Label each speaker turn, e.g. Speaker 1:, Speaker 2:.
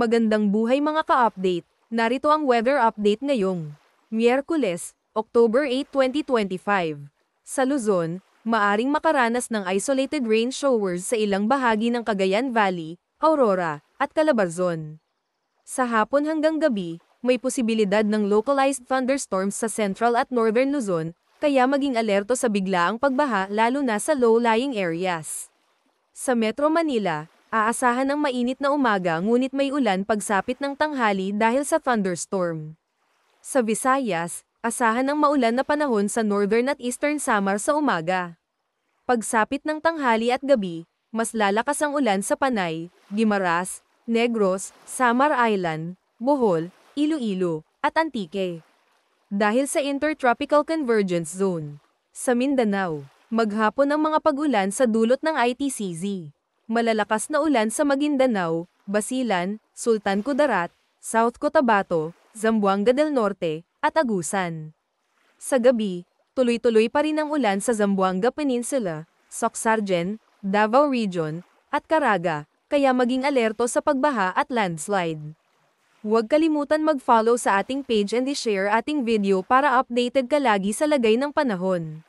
Speaker 1: Magandang buhay mga ka-update, narito ang weather update ngayong Miyerkules, October 8, 2025. Sa Luzon, maaring makaranas ng isolated rain showers sa ilang bahagi ng Cagayan Valley, Aurora, at Calabarzon. Sa hapon hanggang gabi, may posibilidad ng localized thunderstorms sa central at northern Luzon, kaya maging alerto sa biglaang pagbaha lalo na sa low-lying areas. Sa Metro Manila, aasahan ng mainit na umaga ngunit may ulan pagsapit ng tanghali dahil sa thunderstorm. Sa Visayas, asahan ng maulan na panahon sa northern at eastern Samar sa umaga. Pagsapit ng tanghali at gabi, mas lalakas ang ulan sa Panay, Guimaras, Negros, Samar Island, Bohol, Iloilo, at Antique. Dahil sa Intertropical Convergence Zone. Sa Mindanao, maghapon ang mga pag-ulan sa dulot ng ITCZ. Malalakas na ulan sa Maguindanao, Basilan, Sultan Kudarat, South Cotabato, Zamboanga del Norte, at Agusan. Sa gabi, tuloy-tuloy pa rin ang ulan sa Zamboanga Peninsula, Socsargen, Davao Region, at Caraga, kaya maging alerto sa pagbaha at landslide. Huwag kalimutan mag-follow sa ating page and i-share ating video para updated ka lagi sa lagay ng panahon.